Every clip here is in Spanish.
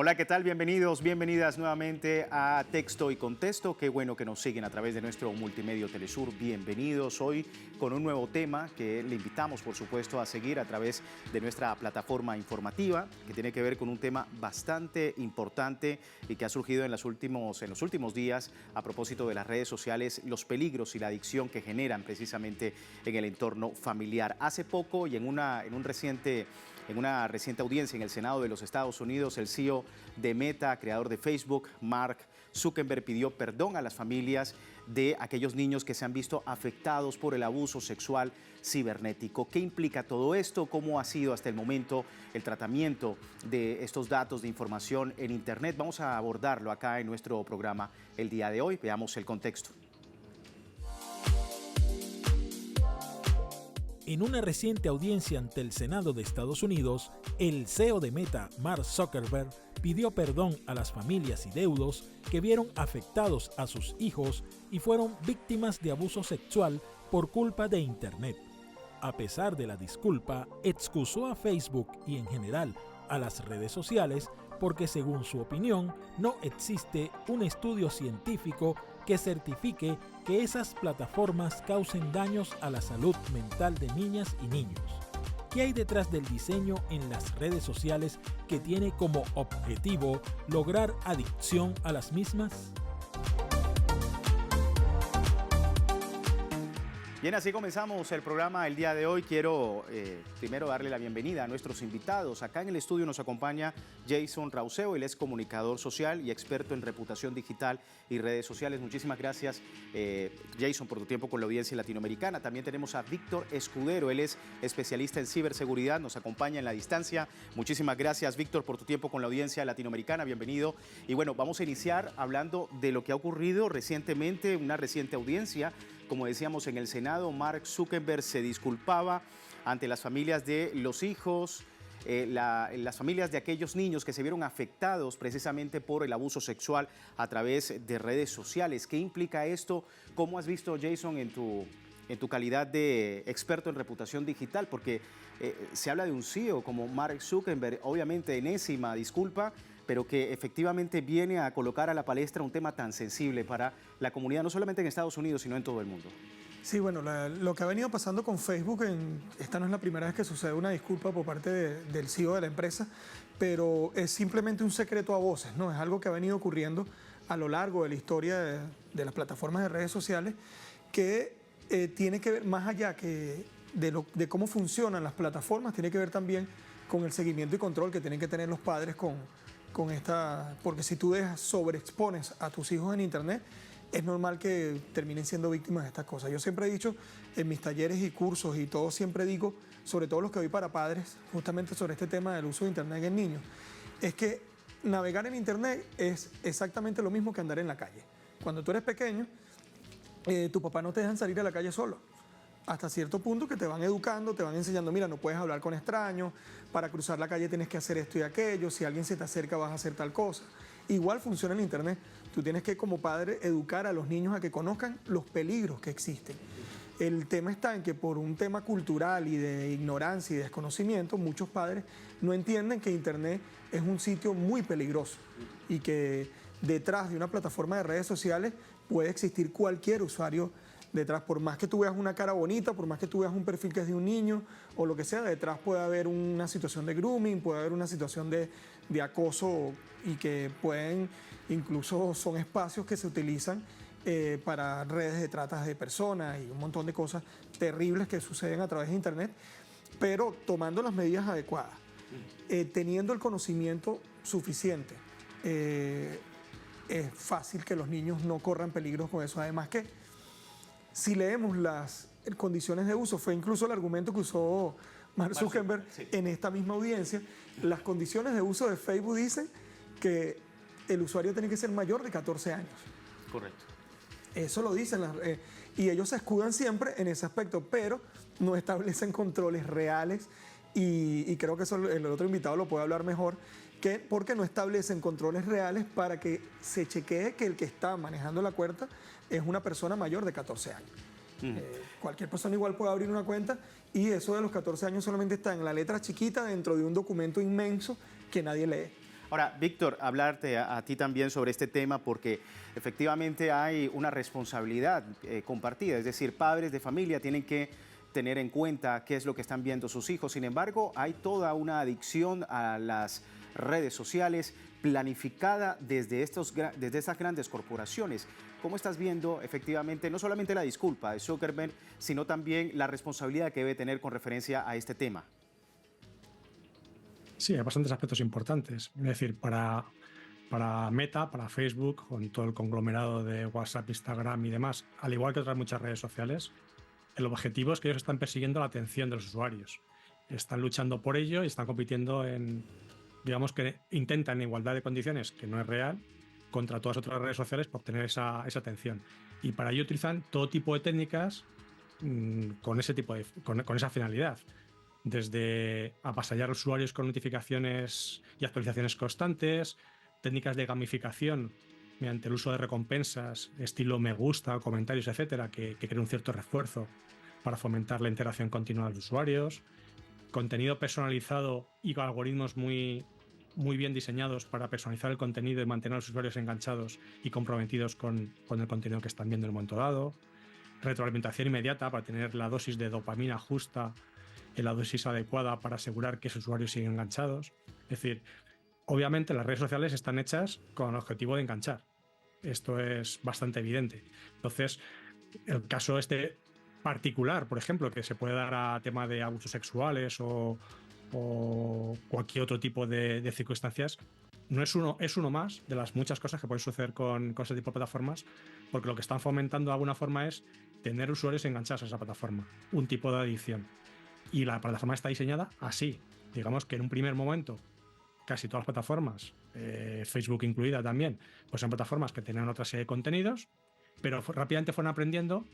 Hola, ¿qué tal? Bienvenidos, bienvenidas nuevamente a Texto y Contexto. Qué bueno que nos siguen a través de nuestro multimedio Telesur. Bienvenidos hoy con un nuevo tema que le invitamos, por supuesto, a seguir a través de nuestra plataforma informativa, que tiene que ver con un tema bastante importante y que ha surgido en los últimos días a propósito de las redes sociales, los peligros y la adicción que generan precisamente en el entorno familiar. Hace poco y en una reciente audiencia en el Senado de los Estados Unidos, el CEO de Meta, creador de Facebook, Mark Zuckerberg, pidió perdón a las familias de aquellos niños que se han visto afectados por el abuso sexual cibernético. ¿Qué implica todo esto? ¿Cómo ha sido hasta el momento el tratamiento de estos datos de información en Internet? Vamos a abordarlo acá en nuestro programa el día de hoy. Veamos el contexto. En una reciente audiencia ante el Senado de Estados Unidos, el CEO de Meta, Mark Zuckerberg, pidió perdón a las familias y deudos que vieron afectados a sus hijos y fueron víctimas de abuso sexual por culpa de Internet. A pesar de la disculpa, excusó a Facebook y en general a las redes sociales porque, según su opinión, no existe un estudio científico que certifique que esas plataformas causen daños a la salud mental de niñas y niños. ¿Qué hay detrás del diseño en las redes sociales que tiene como objetivo lograr adicción a las mismas? Bien, así comenzamos el programa el día de hoy. Quiero primero darle la bienvenida a nuestros invitados. Acá en el estudio nos acompaña Jason Rauseo, él es comunicador social y experto en reputación digital y redes sociales. Muchísimas gracias, Jason, por tu tiempo con la audiencia latinoamericana. También tenemos a Víctor Escudero, él es especialista en ciberseguridad, nos acompaña en la distancia. Muchísimas gracias, Víctor, por tu tiempo con la audiencia latinoamericana. Bienvenido. Y bueno, vamos a iniciar hablando de lo que ha ocurrido recientemente, una reciente audiencia. Como decíamos, en el Senado, Mark Zuckerberg se disculpaba ante las familias de los hijos, las familias de aquellos niños que se vieron afectados precisamente por el abuso sexual a través de redes sociales. ¿Qué implica esto? ¿Cómo has visto, Jason, en tu calidad de experto en reputación digital? Porque se habla de un CEO como Mark Zuckerberg, obviamente enésima disculpa, pero que efectivamente viene a colocar a la palestra un tema tan sensible para la comunidad, no solamente en Estados Unidos, sino en todo el mundo. Sí, bueno, lo que ha venido pasando con Facebook, esta no es la primera vez que sucede una disculpa por parte del CEO de la empresa, pero es simplemente un secreto a voces, ¿no? Es algo que ha venido ocurriendo a lo largo de la historia de las plataformas de redes sociales, que tiene que ver más allá de cómo funcionan las plataformas, tiene que ver también con el seguimiento y control que tienen que tener los padres con esta, porque si tú sobreexpones a tus hijos en Internet, es normal que terminen siendo víctimas de estas cosas. Yo siempre he dicho en mis talleres y cursos y todo, siempre digo, sobre todo los que doy para padres, justamente sobre este tema del uso de Internet en niños, es que navegar en Internet es exactamente lo mismo que andar en la calle. Cuando tú eres pequeño, tu papá no te dejan salir a la calle solo. Hasta cierto punto que te van educando, te van enseñando, mira, no puedes hablar con extraños, para cruzar la calle tienes que hacer esto y aquello, si alguien se te acerca vas a hacer tal cosa. Igual funciona en Internet. Tú tienes que, como padre, educar a los niños a que conozcan los peligros que existen. El tema está en que por un tema cultural y de ignorancia y desconocimiento, muchos padres no entienden que Internet es un sitio muy peligroso y que detrás de una plataforma de redes sociales puede existir cualquier usuario detrás. Por más que tú veas una cara bonita, por más que tú veas un perfil que es de un niño o lo que sea, detrás puede haber una situación de grooming, puede haber una situación de acoso y que incluso son espacios que se utilizan para redes de tratas de personas y un montón de cosas terribles que suceden a través de Internet, pero tomando las medidas adecuadas, teniendo el conocimiento suficiente, es fácil que los niños no corran peligros con eso. Además que si leemos las condiciones de uso, fue incluso el argumento que usó Mark Zuckerberg en esta misma audiencia, las condiciones de uso de Facebook dicen que el usuario tiene que ser mayor de 14 años. Correcto. Eso lo dicen, y ellos se escudan siempre en ese aspecto, pero no establecen controles reales, y creo que eso el otro invitado lo puede hablar mejor, porque no establecen controles reales para que se chequee que el que está manejando la cuenta es una persona mayor de 14 años. Cualquier persona igual puede abrir una cuenta y eso de los 14 años solamente está en la letra chiquita dentro de un documento inmenso que nadie lee. Ahora, Víctor, hablarte a ti también sobre este tema porque efectivamente hay una responsabilidad compartida, es decir, padres de familia tienen que tener en cuenta qué es lo que están viendo sus hijos. Sin embargo, hay toda una adicción a las redes sociales planificada desde estas grandes corporaciones. ¿Cómo estás viendo efectivamente no solamente la disculpa de Zuckerberg, sino también la responsabilidad que debe tener con referencia a este tema? Sí, hay bastantes aspectos importantes. Es decir, para Meta, para Facebook, con todo el conglomerado de WhatsApp, Instagram y demás, al igual que otras muchas redes sociales, el objetivo es que ellos están persiguiendo la atención de los usuarios. Están luchando por ello y están compitiendo digamos que intentan en igualdad de condiciones, que no es real, contra todas otras redes sociales para obtener esa atención. Y para ello utilizan todo tipo de técnicas con esa finalidad. Desde avasallar a los usuarios con notificaciones y actualizaciones constantes, técnicas de gamificación mediante el uso de recompensas, estilo me gusta, comentarios, etcétera, que crean un cierto refuerzo para fomentar la interacción continua de los usuarios, contenido personalizado y con algoritmos muy bien diseñados para personalizar el contenido y mantener a los usuarios enganchados y comprometidos con el contenido que están viendo en el momento dado, retroalimentación inmediata para tener la dosis de dopamina justa, la dosis adecuada para asegurar que esos usuarios siguen enganchados. Es decir, obviamente las redes sociales están hechas con el objetivo de enganchar. Esto es bastante evidente. Entonces, el caso particular, por ejemplo, que se puede dar a tema de abusos sexuales o cualquier otro tipo de circunstancias, es uno más de las muchas cosas que pueden suceder con ese tipo de plataformas, porque lo que están fomentando de alguna forma es tener usuarios enganchados a esa plataforma, un tipo de adicción. Y la plataforma está diseñada así. Digamos que en un primer momento casi todas las plataformas, Facebook incluida también, pues son plataformas que tenían otra serie de contenidos, pero rápidamente fueron aprendiendo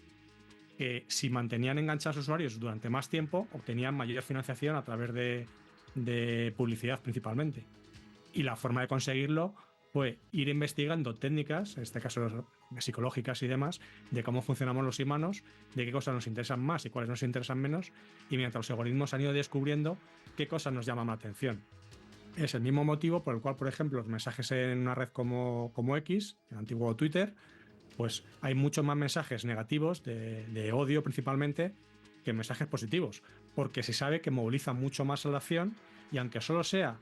que si mantenían enganchados a los usuarios durante más tiempo, obtenían mayor financiación a través de publicidad principalmente. Y la forma de conseguirlo fue ir investigando técnicas, en este caso psicológicas y demás, de cómo funcionamos los humanos, de qué cosas nos interesan más y cuáles nos interesan menos, y mientras los algoritmos han ido descubriendo qué cosas nos llaman la atención. Es el mismo motivo por el cual, por ejemplo, los mensajes en una red como X, el antiguo Twitter, pues hay muchos más mensajes negativos de odio principalmente que mensajes positivos, porque se sabe que movilizan mucho más a la acción y aunque solo sea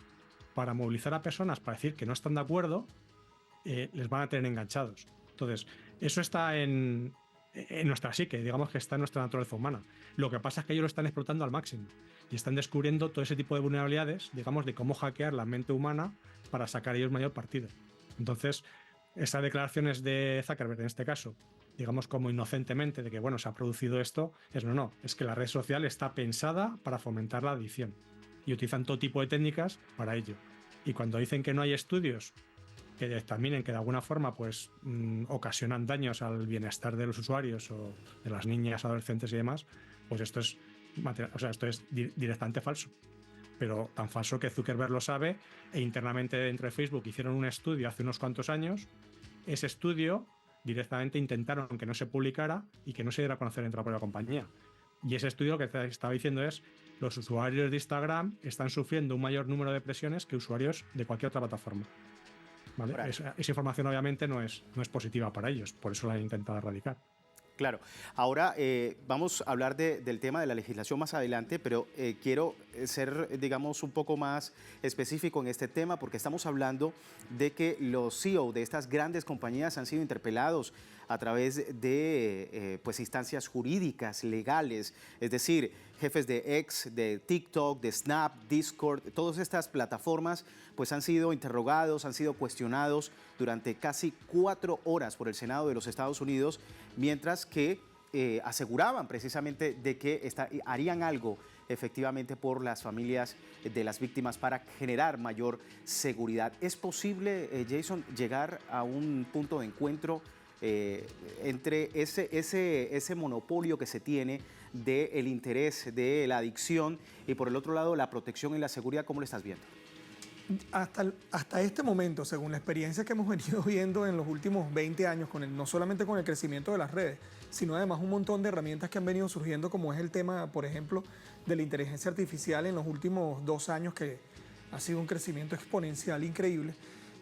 para movilizar a personas para decir que no están de acuerdo, les van a tener enganchados. Entonces, eso está en nuestra psique, digamos que está en nuestra naturaleza humana. Lo que pasa es que ellos lo están explotando al máximo y están descubriendo todo ese tipo de vulnerabilidades, digamos, de cómo hackear la mente humana para sacar ellos mayor partido. Entonces, esas declaraciones de Zuckerberg, en este caso, digamos como inocentemente de que, bueno, se ha producido esto, es que la red social está pensada para fomentar la adicción y utilizan todo tipo de técnicas para ello. Y cuando dicen que no hay estudios que determinen que de alguna forma pues ocasionan daños al bienestar de los usuarios o de las niñas, adolescentes y demás, pues esto es directamente falso. Pero tan falso que Zuckerberg lo sabe e internamente dentro de Facebook hicieron un estudio hace unos cuantos años. Ese estudio directamente intentaron que no se publicara y que no se diera a conocer dentro de la propia compañía. Y ese estudio lo que estaba diciendo es los usuarios de Instagram están sufriendo un mayor número de presiones que usuarios de cualquier otra plataforma. ¿Vale? Esa información obviamente no es positiva para ellos, por eso la han intentado erradicar. Claro. Ahora vamos a hablar del tema de la legislación más adelante, pero quiero ser, digamos, un poco más específico en este tema porque estamos hablando de que los CEO de estas grandes compañías han sido interpelados a través de pues, instancias jurídicas, legales, es decir, jefes de X, de TikTok, de Snap, Discord, todas estas plataformas pues han sido interrogados, han sido cuestionados durante casi 4 horas por el Senado de los Estados Unidos, mientras que aseguraban precisamente de que harían algo efectivamente por las familias de las víctimas para generar mayor seguridad. ¿Es posible, Jason, llegar a un punto de encuentro entre ese monopolio que se tiene del interés de la adicción y por el otro lado la protección y la seguridad? ¿Cómo lo estás viendo? Hasta este momento, según la experiencia que hemos venido viendo en los últimos 20 años, no solamente con el crecimiento de las redes, sino además un montón de herramientas que han venido surgiendo, como es el tema, por ejemplo, de la inteligencia artificial en los últimos 2 años, que ha sido un crecimiento exponencial increíble.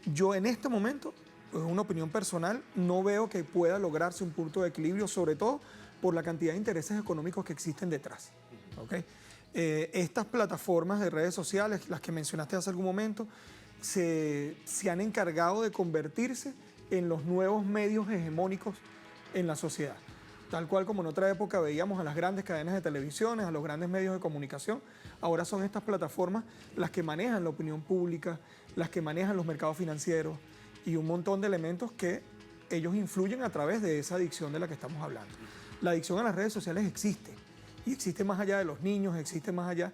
Yo en este momento, es una opinión personal, no veo que pueda lograrse un punto de equilibrio, sobre todo por la cantidad de intereses económicos que existen detrás. ¿Okay? Estas plataformas de redes sociales, las que mencionaste hace algún momento, se han encargado de convertirse en los nuevos medios hegemónicos en la sociedad. Tal cual como en otra época veíamos a las grandes cadenas de televisiones, a los grandes medios de comunicación, ahora son estas plataformas las que manejan la opinión pública, las que manejan los mercados financieros y un montón de elementos que ellos influyen a través de esa adicción de la que estamos hablando. La adicción a las redes sociales existe, y existe más allá de los niños, existe más allá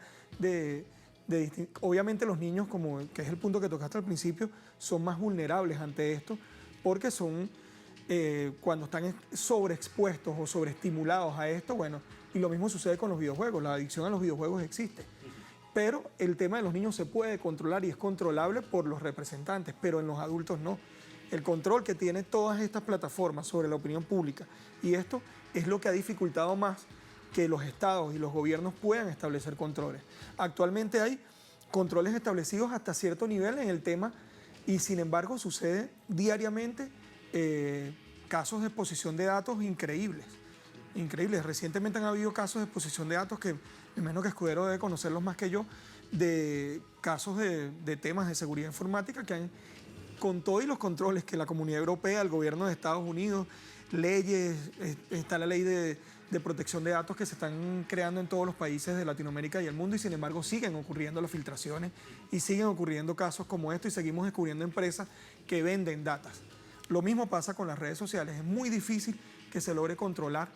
obviamente los niños, que es el punto que tocaste al principio, son más vulnerables ante esto porque son, cuando están sobreexpuestos o sobreestimulados a esto, bueno, y lo mismo sucede con los videojuegos, la adicción a los videojuegos existe. Pero el tema de los niños se puede controlar y es controlable por los representantes, pero en los adultos no. El control que tienen todas estas plataformas sobre la opinión pública y esto es lo que ha dificultado más que los estados y los gobiernos puedan establecer controles. Actualmente hay controles establecidos hasta cierto nivel en el tema y sin embargo sucede diariamente casos de exposición de datos increíbles. Recientemente han habido casos de exposición de datos que, me imagino que Escudero debe conocerlos más que yo, de casos de temas de seguridad informática que han, con todos los controles que la Comunidad Europea, el gobierno de Estados Unidos, leyes, está la ley de protección de datos que se están creando en todos los países de Latinoamérica y el mundo y sin embargo siguen ocurriendo las filtraciones y siguen ocurriendo casos como esto y seguimos descubriendo empresas que venden datos. Lo mismo pasa con las redes sociales. Es muy difícil que se logre controlar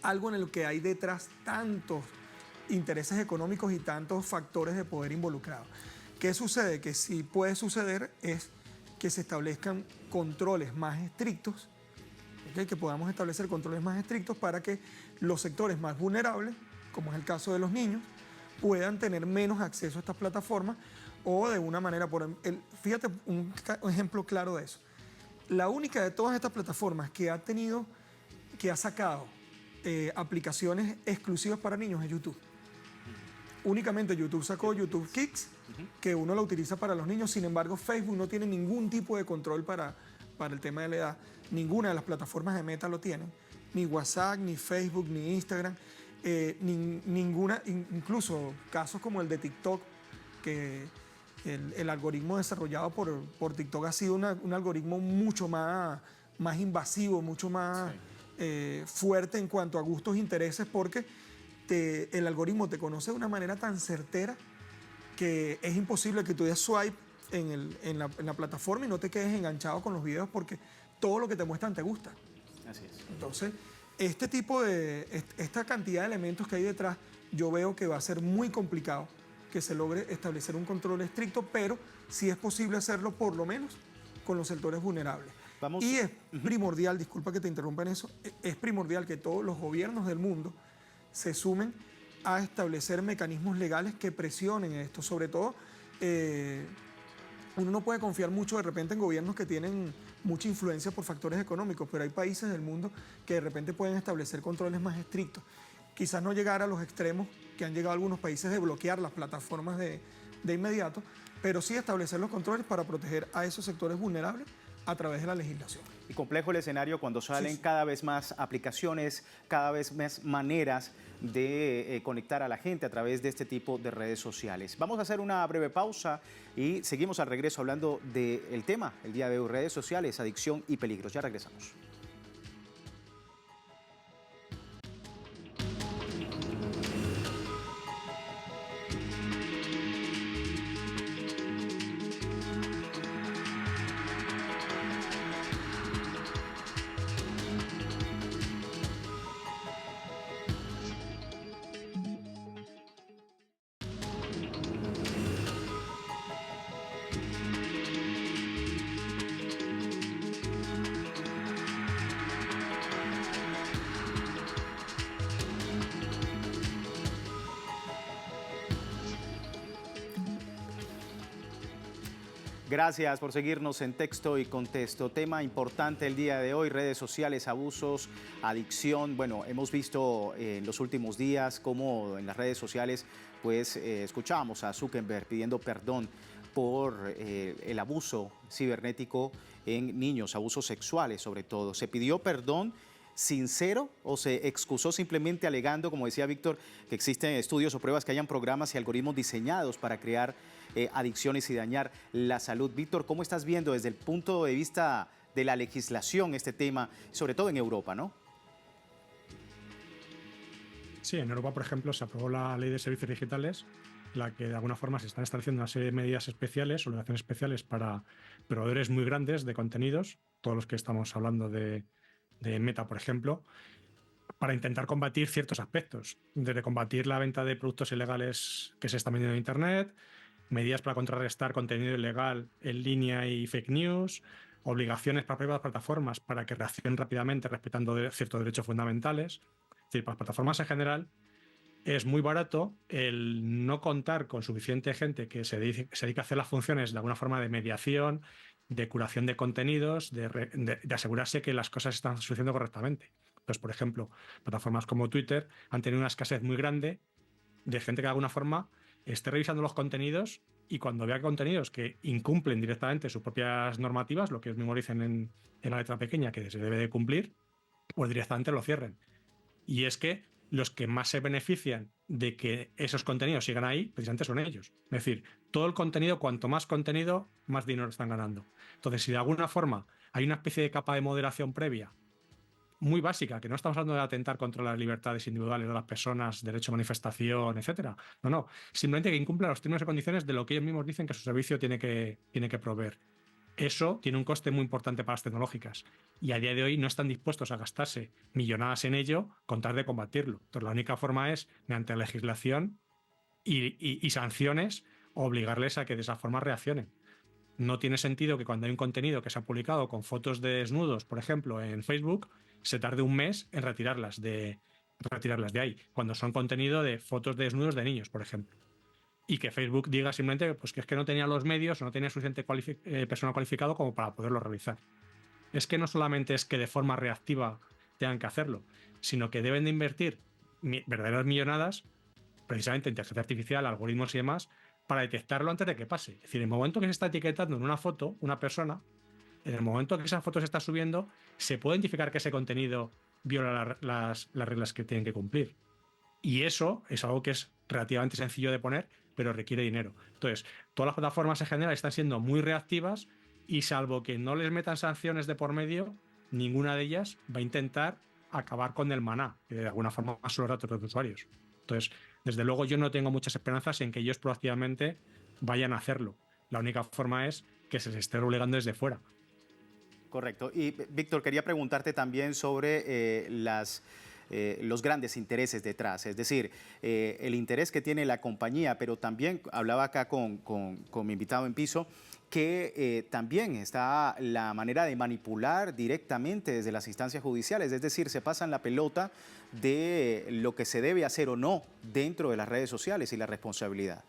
algo en el que hay detrás tantos intereses económicos y tantos factores de poder involucrados. ¿Qué sucede? Que sí puede suceder es que se establezcan controles más estrictos, ¿okay? Que podamos establecer controles más estrictos para que los sectores más vulnerables, como es el caso de los niños, puedan tener menos acceso a estas plataformas o de una manera, fíjate un ejemplo claro de eso. La única de todas estas plataformas que ha sacado aplicaciones exclusivas para niños es YouTube. Únicamente YouTube sacó YouTube Kids, que uno lo utiliza para los niños. Sin embargo, Facebook no tiene ningún tipo de control para el tema de la edad. Ninguna de las plataformas de Meta lo tienen. Ni WhatsApp, ni Facebook, ni Instagram. Ninguna, incluso casos como el de TikTok, que el algoritmo desarrollado por TikTok ha sido un algoritmo mucho más invasivo, mucho más fuerte en cuanto a gustos e intereses, porque el algoritmo te conoce de una manera tan certera que es imposible que tú des swipe en la plataforma y no te quedes enganchado con los videos porque todo lo que te muestran te gusta. Así es. Entonces, esta cantidad de elementos que hay detrás, yo veo que va a ser muy complicado que se logre establecer un control estricto, pero sí es posible hacerlo por lo menos con los sectores vulnerables. Y es primordial, disculpa que te interrumpa en eso, es primordial que todos los gobiernos del mundo se sumen a establecer mecanismos legales que presionen esto. Sobre todo, uno no puede confiar mucho de repente en gobiernos que tienen mucha influencia por factores económicos, pero hay países del mundo que de repente pueden establecer controles más estrictos. Quizás no llegar a los extremos que han llegado algunos países de bloquear las plataformas de inmediato, pero sí establecer los controles para proteger a esos sectores vulnerables a través de la legislación. Y complejo el escenario cuando salen cada vez más aplicaciones, cada vez más maneras de conectar a la gente a través de este tipo de redes sociales. Vamos a hacer una breve pausa y seguimos al regreso hablando del tema, el día de hoy, redes sociales, adicción y peligros. Ya regresamos. Gracias por seguirnos en Texto y Contexto. Tema importante el día de hoy, redes sociales, abusos, adicción. Bueno, hemos visto en los últimos días cómo en las redes sociales pues escuchábamos a Zuckerberg pidiendo perdón por el abuso cibernético en niños, abusos sexuales sobre todo. ¿Se pidió perdón sincero o se excusó simplemente alegando, como decía Víctor, que existen estudios o pruebas que hayan programas y algoritmos diseñados para crear adicciones y dañar la salud? Víctor, ¿cómo estás viendo desde el punto de vista de la legislación este tema, sobre todo en Europa, ¿no? Sí, en Europa, por ejemplo, se aprobó la Ley de Servicios Digitales, la que de alguna forma se están estableciendo una serie de medidas especiales, obligaciones especiales para proveedores muy grandes de contenidos, todos los que estamos hablando de Meta, por ejemplo, para intentar combatir ciertos aspectos, desde combatir la venta de productos ilegales que se están vendiendo en Internet, medidas para contrarrestar contenido ilegal en línea y fake news, obligaciones para propias plataformas para que reaccionen rápidamente respetando ciertos derechos fundamentales. Es decir, para las plataformas en general es muy barato el no contar con suficiente gente que se dedica a hacer las funciones de alguna forma de mediación, de curación de contenidos, de asegurarse que las cosas están sucediendo correctamente. Entonces, por ejemplo, plataformas como Twitter han tenido una escasez muy grande de gente que de alguna forma esté revisando los contenidos y cuando vea contenidos que incumplen directamente sus propias normativas, lo que ellos mismos dicen en la letra pequeña que se debe de cumplir, pues directamente lo cierren. Y es que los que más se benefician de que esos contenidos sigan ahí, precisamente son ellos. Es decir, todo el contenido, cuanto más contenido, más dinero están ganando. Entonces, si de alguna forma hay una especie de capa de moderación previa, muy básica, que no estamos hablando de atentar contra las libertades individuales de las personas, derecho a manifestación, etcétera. No, simplemente que incumpla los términos y condiciones de lo que ellos mismos dicen que su servicio tiene que proveer. Eso tiene un coste muy importante para las tecnológicas y a día de hoy no están dispuestos a gastarse millonadas en ello con tal de combatirlo. Entonces, la única forma es, mediante legislación y sanciones, obligarles a que de esa forma reaccionen. No tiene sentido que cuando hay un contenido que se ha publicado con fotos de desnudos, por ejemplo, en Facebook, se tarde un mes en retirarlas de ahí, cuando son contenido de fotos de desnudos de niños, por ejemplo. Y que Facebook diga simplemente pues, que es que no tenía los medios o no tenía suficiente personal cualificado como para poderlo realizar. Es que no solamente es que de forma reactiva tengan que hacerlo, sino que deben de invertir verdaderas millonadas, precisamente en inteligencia artificial, algoritmos y demás, para detectarlo antes de que pase. Es decir, en el momento que se está etiquetando en una foto una persona, en el momento que esa foto se está subiendo, se puede identificar que ese contenido viola las reglas que tienen que cumplir. Y eso es algo que es relativamente sencillo de poner, pero requiere dinero. Entonces, todas las plataformas en general están siendo muy reactivas y salvo que no les metan sanciones de por medio, ninguna de ellas va a intentar acabar con el maná, que de alguna forma son los datos de los usuarios. Entonces, desde luego yo no tengo muchas esperanzas en que ellos proactivamente vayan a hacerlo. La única forma es que se les esté obligando desde fuera. Correcto. Y Víctor, quería preguntarte también sobre los grandes intereses detrás, es decir, el interés que tiene la compañía, pero también hablaba acá con mi invitado en piso, que también está la manera de manipular directamente desde las instancias judiciales, es decir, se pasan la pelota de lo que se debe hacer o no dentro de las redes sociales y la responsabilidad.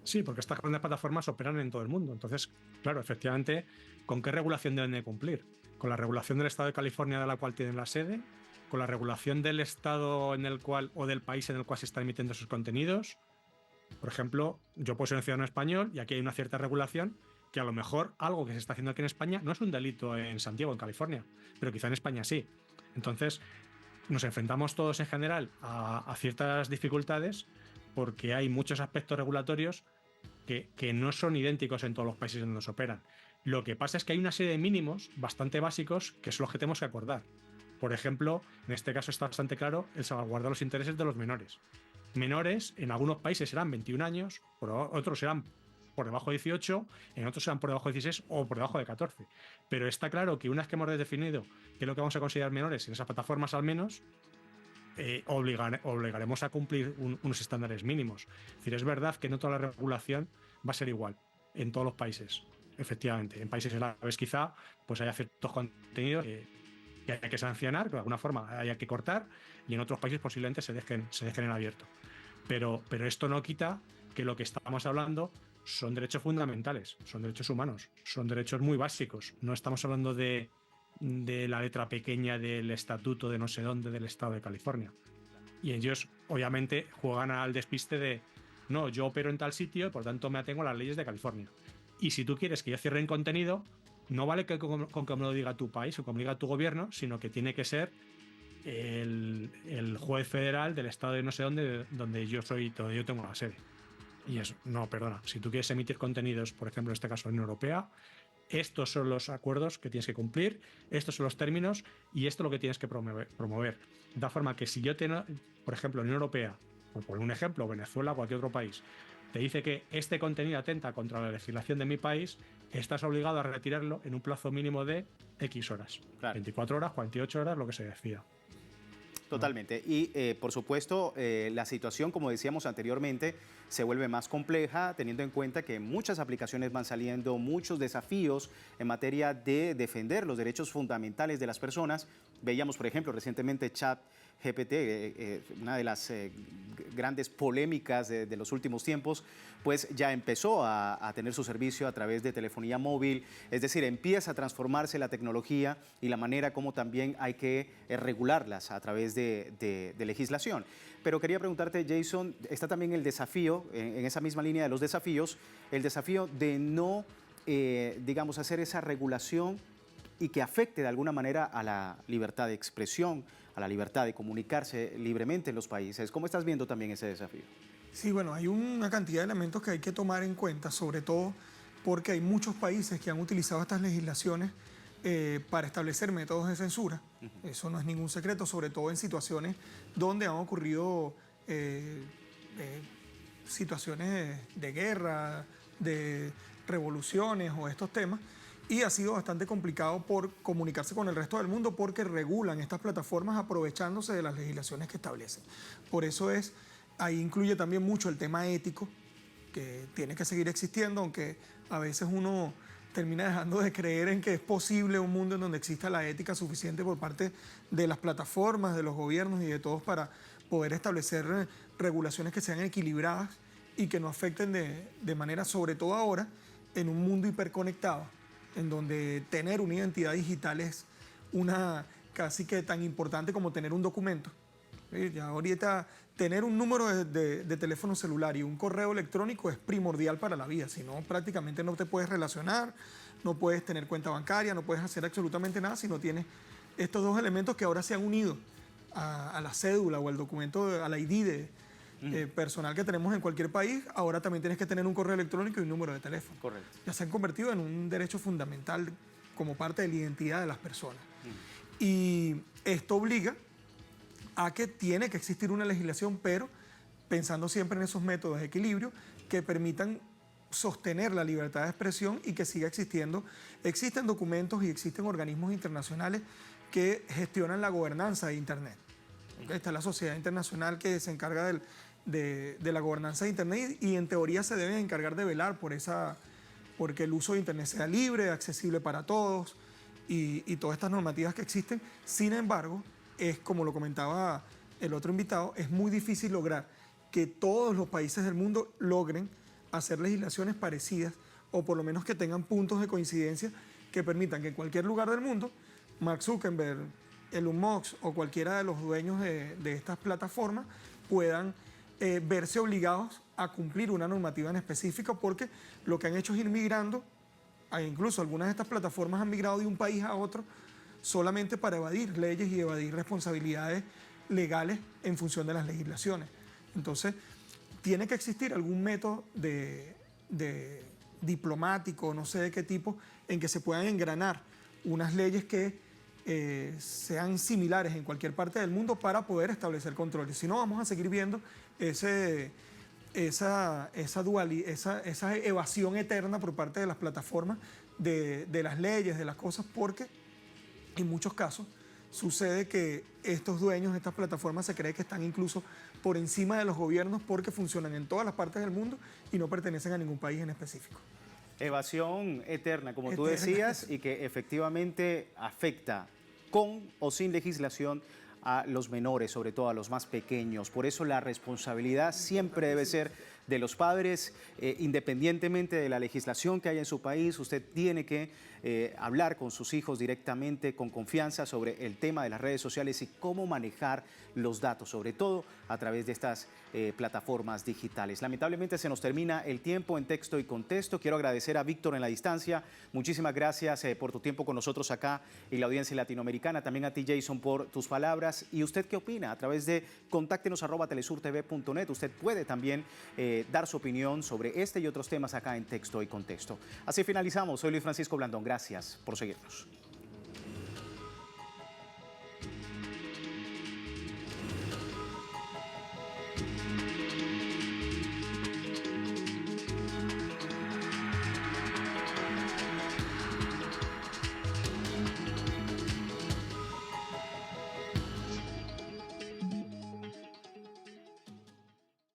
Sí, porque estas grandes plataformas operan en todo el mundo. Entonces, claro, efectivamente, ¿con qué regulación deben de cumplir? ¿Con la regulación del Estado de California de la cual tienen la sede? ¿Con la regulación del Estado en el cual o del país en el cual se están emitiendo sus contenidos? Por ejemplo, yo puedo ser un ciudadano español y aquí hay una cierta regulación que a lo mejor algo que se está haciendo aquí en España no es un delito en San Diego, en California, pero quizá en España sí. Entonces, nos enfrentamos todos en general a ciertas dificultades porque hay muchos aspectos regulatorios que no son idénticos en todos los países donde se operan. Lo que pasa es que hay una serie de mínimos bastante básicos que son los que tenemos que acordar. Por ejemplo, en este caso está bastante claro el salvaguardar los intereses de los menores. Menores, en algunos países serán 21 años, por otros serán por debajo de 18, en otros serán por debajo de 16 o por debajo de 14. Pero está claro que una vez que hemos definido qué es lo que vamos a considerar menores, en esas plataformas al menos, obligaremos a cumplir unos estándares mínimos. Es decir, es verdad que no toda la regulación va a ser igual en todos los países. Efectivamente, en países árabes quizá pues haya ciertos contenidos que haya que sancionar, que de alguna forma haya que cortar, y en otros países posiblemente se dejen en abierto. Pero esto no quita que lo que estamos hablando son derechos fundamentales, son derechos humanos, son derechos muy básicos. No estamos hablando de la letra pequeña del estatuto de no sé dónde del estado de California. Y ellos, obviamente, juegan al despiste de no, yo opero en tal sitio y por tanto me atengo a las leyes de California. Y si tú quieres que yo cierre en contenido, no vale con que me lo diga tu país o que me lo diga tu gobierno, sino que tiene que ser el juez federal del estado de no sé dónde, donde yo tengo la sede. Y eso, no, perdona. Si tú quieres emitir contenidos, por ejemplo, en este caso, en Unión Europea, estos son los acuerdos que tienes que cumplir, estos son los términos y esto es lo que tienes que promover. De tal forma que si yo tengo, por ejemplo, en Unión Europea, por poner un ejemplo, Venezuela o cualquier otro país, te dice que este contenido atenta contra la legislación de mi país, estás obligado a retirarlo en un plazo mínimo de X horas. Claro. 24 horas, 48 horas, lo que se decida. Totalmente. Y por supuesto, la situación, como decíamos anteriormente, se vuelve más compleja teniendo en cuenta que muchas aplicaciones van saliendo, muchos desafíos en materia de defender los derechos fundamentales de las personas. Veíamos, por ejemplo, recientemente ChatGPT, una de las grandes polémicas de los últimos tiempos, pues ya empezó a tener su servicio a través de telefonía móvil, es decir, empieza a transformarse la tecnología y la manera como también hay que regularlas a través de legislación. Pero quería preguntarte, Jason, está también el desafío, en esa misma línea de los desafíos, el desafío de no, digamos, hacer esa regulación y que afecte de alguna manera a la libertad de expresión, a la libertad de comunicarse libremente en los países. ¿Cómo estás viendo también ese desafío? Sí, bueno, hay una cantidad de elementos que hay que tomar en cuenta, sobre todo porque hay muchos países que han utilizado estas legislaciones para establecer métodos de censura. Eso no es ningún secreto, sobre todo en situaciones donde han ocurrido situaciones de guerra, de revoluciones o estos temas, y ha sido bastante complicado por comunicarse con el resto del mundo porque regulan estas plataformas aprovechándose de las legislaciones que establecen. Por eso ahí incluye también mucho el tema ético, que tiene que seguir existiendo, aunque a veces uno termina dejando de creer en que es posible un mundo en donde exista la ética suficiente por parte de las plataformas, de los gobiernos y de todos para poder establecer regulaciones que sean equilibradas y que no afecten de manera, sobre todo ahora, en un mundo hiperconectado, en donde tener una identidad digital es casi que tan importante como tener un documento. Ya ahorita tener un número de teléfono celular y un correo electrónico es primordial para la vida, si no prácticamente no te puedes relacionar, no puedes tener cuenta bancaria, no puedes hacer absolutamente nada si no tienes estos dos elementos que ahora se han unido a la cédula o al documento, al ID personal que tenemos en cualquier país. Ahora también tienes que tener un correo electrónico y un número de teléfono. Correcto. Ya se han convertido en un derecho fundamental como parte de la identidad de las personas. Y esto obliga a que tiene que existir una legislación, pero pensando siempre en esos métodos de equilibrio que permitan sostener la libertad de expresión y que siga existiendo. Existen documentos y existen organismos internacionales que gestionan la gobernanza de Internet. Está la Sociedad Internacional que se encarga de la gobernanza de Internet y en teoría se deben encargar de velar porque el uso de Internet sea libre, accesible para todos y todas estas normativas que existen. Sin embargo, es como lo comentaba el otro invitado, es muy difícil lograr que todos los países del mundo logren hacer legislaciones parecidas o por lo menos que tengan puntos de coincidencia que permitan que en cualquier lugar del mundo Mark Zuckerberg, Elon Musk o cualquiera de los dueños de estas plataformas puedan verse obligados a cumplir una normativa en específico porque lo que han hecho es ir migrando, incluso algunas de estas plataformas han migrado de un país a otro solamente para evadir leyes y evadir responsabilidades legales en función de las legislaciones. Entonces, tiene que existir algún método de diplomático, no sé de qué tipo, en que se puedan engranar unas leyes que sean similares en cualquier parte del mundo para poder establecer controles. Si no, vamos a seguir viendo esa evasión eterna por parte de las plataformas de las leyes, de las cosas, porque en muchos casos sucede que estos dueños de estas plataformas se cree que están incluso por encima de los gobiernos porque funcionan en todas las partes del mundo y no pertenecen a ningún país en específico. Evasión eterna, como tú decías, y que efectivamente afecta con o sin legislación a los menores, sobre todo a los más pequeños. Por eso la responsabilidad siempre debe ser de los padres, independientemente de la legislación que haya en su país, usted tiene que hablar con sus hijos directamente, con confianza, sobre el tema de las redes sociales y cómo manejar los datos, sobre todo a través de estas plataformas digitales. Lamentablemente se nos termina el tiempo en Texto y Contexto. Quiero agradecer a Víctor en la distancia. Muchísimas gracias por tu tiempo con nosotros acá en la audiencia latinoamericana. También a ti, Jason, por tus palabras. ¿Y usted qué opina? A través de contáctenos@telesurtv.net. Usted puede también dar su opinión sobre este y otros temas acá en Texto y Contexto. Así finalizamos. Soy Luis Francisco Blandón. Gracias por seguirnos.